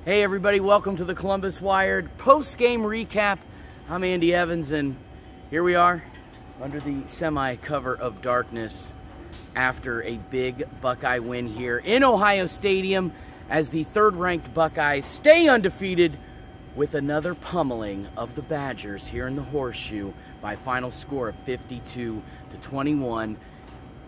Hey everybody, welcome to the Columbus Wired post-game recap. I'm Andy Evans, and here we are under the semi-cover of darkness after a big Buckeye win here in Ohio Stadium as the third-ranked Buckeyes stay undefeated with another pummeling of the Badgers here in the Horseshoe by a final score of 52-21.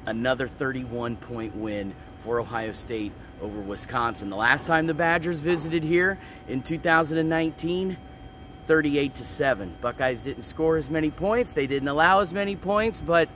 Another 31-point win for Ohio State over Wisconsin. The last time the Badgers visited here in 2019, 38-7. Buckeyes didn't score as many points. They didn't allow as many points, but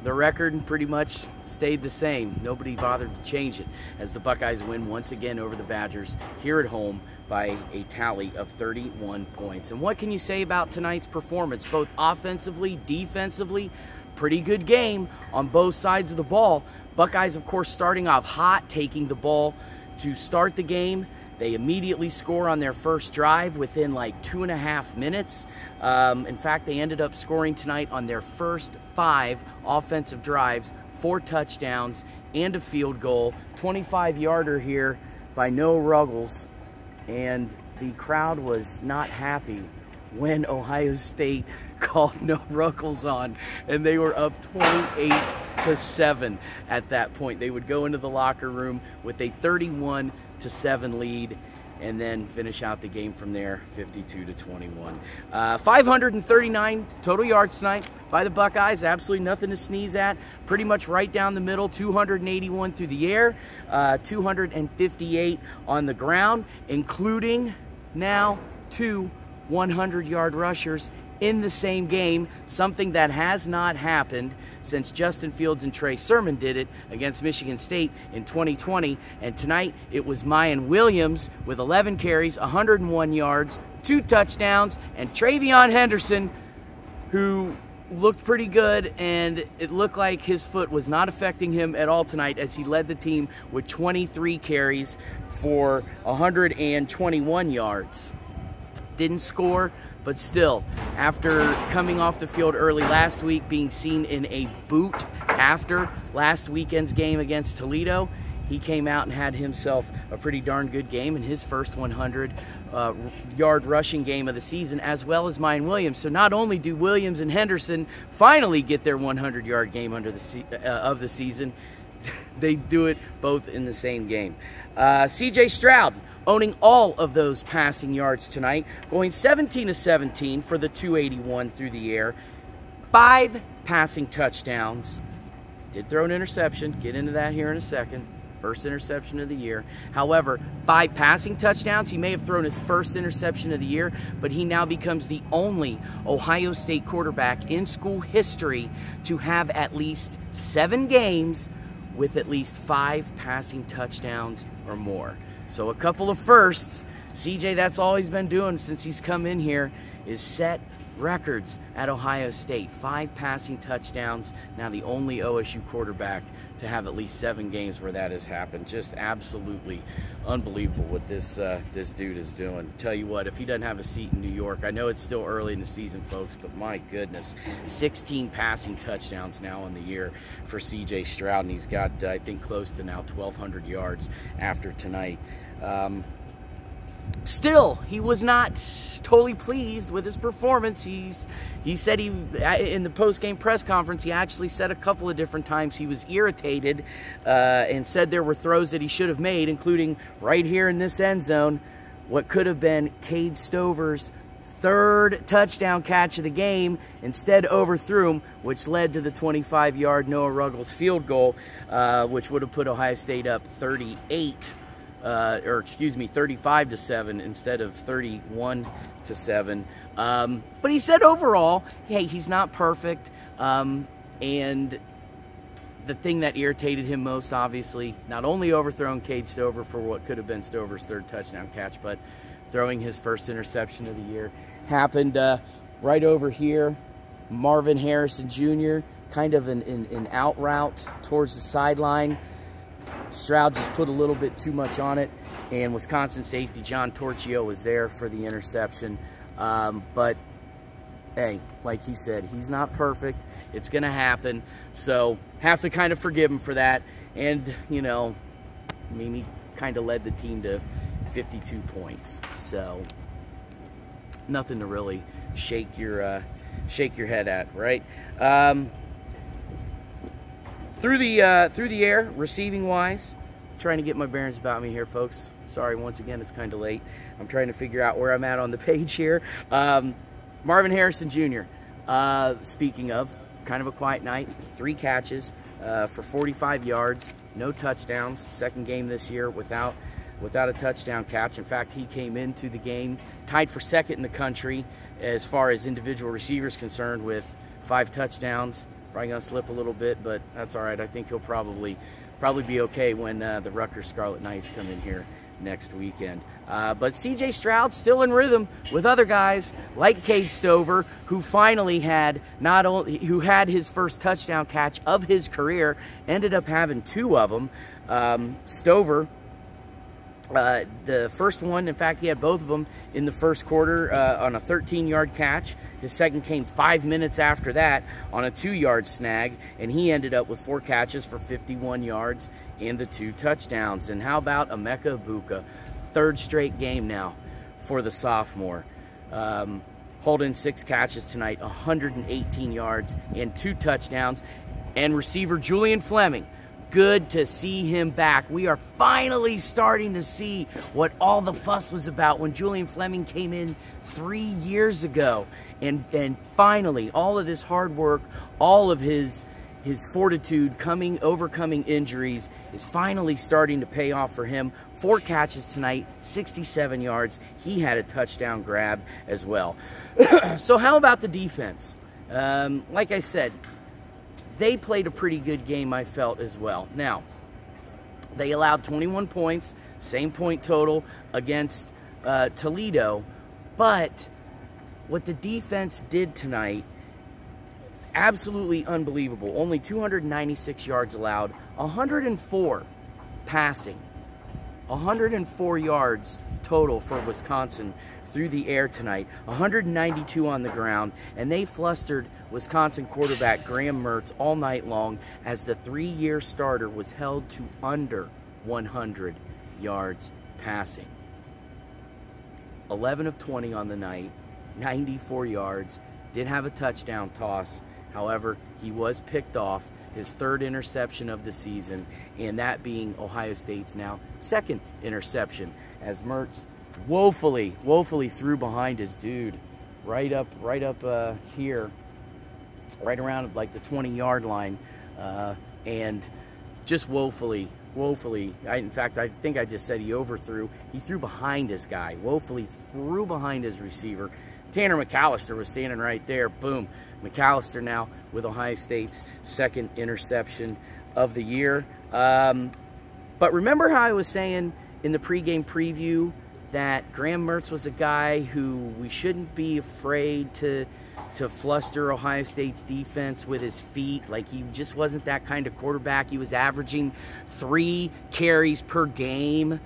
the record pretty much stayed the same. Nobody bothered to change it as the Buckeyes win once again over the Badgers here at home by a tally of 31 points. And what can you say about tonight's performance? Both offensively, defensively, pretty good game on both sides of the ball. Buckeyes, of course, starting off hot, taking the ball to start the game. They immediately score on their first drive within like 2.5 minutes. In fact, they ended up scoring tonight on their first 5 offensive drives, 4 touchdowns and a field goal. 25-yarder here by Noah Ruggles, and the crowd was not happy when Ohio State called no Ruggles on, and they were up 28-7 at that point. They would go into the locker room with a 31-7 lead and then finish out the game from there, 52-21. 539 total yards tonight by the Buckeyes. Absolutely nothing to sneeze at. Pretty much right down the middle, 281 through the air, 258 on the ground, including now 2 100-yard rushers in the same game, something that has not happened since Justin Fields and Trey Sermon did it against Michigan State in 2020. And tonight it was Mayan Williams with 11 carries, 101 yards, 2 touchdowns, and Travion Henderson, who looked pretty good, and it looked like his foot was not affecting him at all tonight as he led the team with 23 carries for 121 yards. Didn't score, but still, after coming off the field early last week, being seen in a boot after last weekend's game against Toledo, he came out and had himself a pretty darn good game in his first 100-yard rushing game of the season, as well as Mayan Williams. So not only do Williams and Henderson finally get their 100-yard game of the season, they do it both in the same game. C.J. Stroud owning all of those passing yards tonight, going 17-17 for the 281 through the air, 5 passing touchdowns. Did throw an interception. Get into that here in a second. First interception of the year. However, 5 passing touchdowns. He may have thrown his first interception of the year, but he now becomes the only Ohio State quarterback in school history to have at least 7 games with at least 5 passing touchdowns or more. So a couple of firsts. CJ, that's all he's been doing since he's come in here, is set records at Ohio State. 5 passing touchdowns. Now the only OSU quarterback to have at least 7 games where that has happened. Just absolutely unbelievable what this dude is doing. Tell you what, if he doesn't have a seat in New York, I know it's still early in the season, folks, but my goodness, 16 passing touchdowns now on the year for C.J. Stroud, and he's got, I think, close to now 1,200 yards after tonight. Still, he was not totally pleased with his performance. He said in the post-game press conference, he actually said a couple of different times he was irritated and said there were throws that he should have made, including right here in this end zone, what could have been Cade Stover's 3rd touchdown catch of the game, instead overthrew him, which led to the 25-yard Noah Ruggles field goal, which would have put Ohio State up 35-7 instead of 31-7. But he said overall, hey, he's not perfect. And the thing that irritated him most, obviously, not only overthrowing Cade Stover for what could have been Stover's 3rd touchdown catch, but throwing his first interception of the year. Happened right over here. Marvin Harrison Jr., kind of an out route towards the sideline. Stroud just put a little bit too much on it, and Wisconsin safety John Torchio was there for the interception. But, hey, like he said, he's not perfect. It's going to happen. So, have to kind of forgive him for that. And, you know, I mean, he kind of led the team to 52 points. So nothing to really shake your head at, right? Through the air, receiving wise, trying to get my bearings about me here, folks. Sorry, once again, it's kind of late. I'm trying to figure out where I'm at on the page here. Marvin Harrison Jr. Speaking of, kind of a quiet night. 3 catches for 45 yards, no touchdowns. Second game this year without a touchdown catch. In fact, he came into the game tied for second in the country as far as individual receivers concerned with 5 touchdowns. Probably gonna slip a little bit, but that's all right. I think he'll probably be okay when the Rutgers Scarlet Knights come in here next weekend. But C.J. Stroud still in rhythm with other guys like Cade Stover, who finally had who had his first touchdown catch of his career, ended up having 2 of them. Stover, the first one, in fact, he had both of them in the first quarter on a 13-yard catch. His second came 5 minutes after that on a 2-yard snag, and he ended up with 4 catches for 51 yards and the 2 touchdowns. And how about Emeka Egbuka? 3rd straight game now for the sophomore. Holding 6 catches tonight, 118 yards and 2 touchdowns. And receiver Julian Fleming, good to see him back. We are finally starting to see what all the fuss was about when Julian Fleming came in 3 years ago. And finally, all of this hard work, all of his fortitude, overcoming injuries, is finally starting to pay off for him. 4 catches tonight, 67 yards. He had a touchdown grab as well. So how about the defense? Like I said, they played a pretty good game, I felt, as well. Now, they allowed 21 points, same point total against Toledo, but what the defense did tonight, absolutely unbelievable. Only 296 yards allowed, 104 passing, 104 yards total for Wisconsin through the air tonight, 192 on the ground, and they flustered Wisconsin quarterback Graham Mertz all night long as the 3-year starter was held to under 100 yards passing. 11 of 20 on the night, 94 yards, did have a touchdown toss. However, he was picked off, his 3rd interception of the season, and that being Ohio State's now 2nd interception, as Mertz woefully threw behind his dude right up here, right around like the 20-yard line, and just woefully, in fact, I think I just said he overthrew. He threw behind his guy, woefully threw behind his receiver. Tanner McAllister was standing right there. Boom. McAllister now with Ohio State's 2nd interception of the year. But remember how I was saying in the pregame preview that Graham Mertz was a guy who we shouldn't be afraid to fluster Ohio State's defense with his feet. Like, he just wasn't that kind of quarterback. He was averaging 3 carries per game,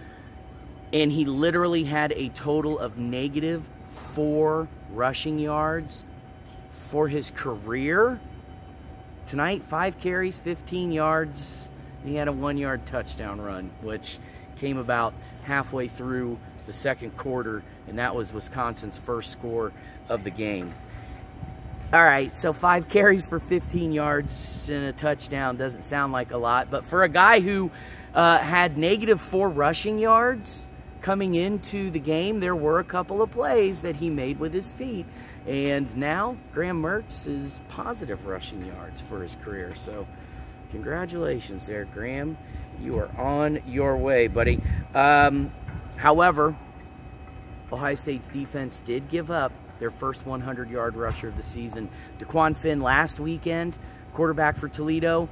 and he literally had a total of -4 rushing yards for his career. Tonight, 5 carries, 15 yards. He had a 1-yard touchdown run, which came about halfway through the 2nd quarter, and that was Wisconsin's first score of the game. All right, so 5 carries for 15 yards and a touchdown doesn't sound like a lot, but for a guy who had -4 rushing yards coming into the game, there were a couple of plays that he made with his feet. And now Graham Mertz is positive rushing yards for his career. So congratulations there, Graham. You are on your way, buddy. However, Ohio State's defense did give up their first 100-yard rusher of the season. Daquan Finn last weekend, quarterback for Toledo,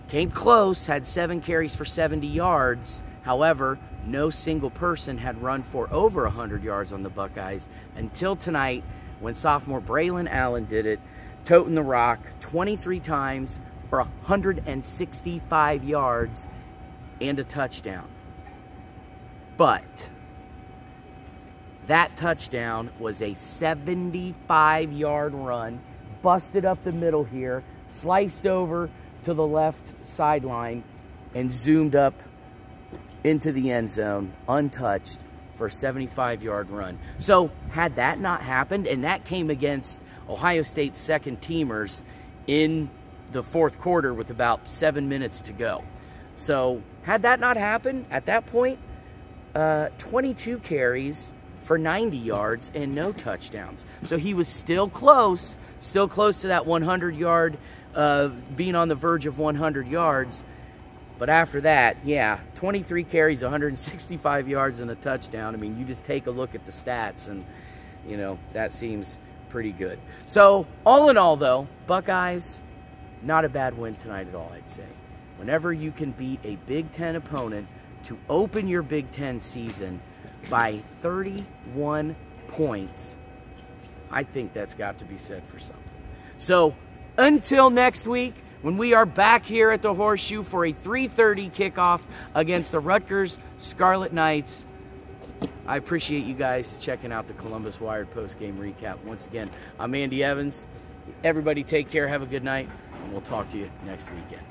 came close, had 7 carries for 70 yards. However, no single person had run for over 100 yards on the Buckeyes until tonight when sophomore Braylon Allen did it, toting the rock 23 times for 165 yards and a touchdown. But that touchdown was a 75-yard run, busted up the middle here, sliced over to the left sideline, and zoomed up into the end zone, untouched, for for a 75-yard run. So had that not happened, and that came against Ohio State's second teamers in the fourth quarter with about 7 minutes to go. So had that not happened, at that point, 22 carries for 90 yards and no touchdowns. So he was still close to that 100-yard, being on the verge of 100 yards. But after that, yeah, 23 carries, 165 yards, and a touchdown. I mean, you just take a look at the stats, and, you know, that seems pretty good. So, all in all, though, Buckeyes, not a bad win tonight at all, I'd say. Whenever you can beat a Big Ten opponent to open your Big Ten season by 31 points, I think that's got to be said for something. So, until next week, when we are back here at the Horseshoe for a 3:30 kickoff against the Rutgers Scarlet Knights, I appreciate you guys checking out the Columbus Wired post-game recap. Once again, I'm Andy Evans. Everybody take care, have a good night, and we'll talk to you next weekend.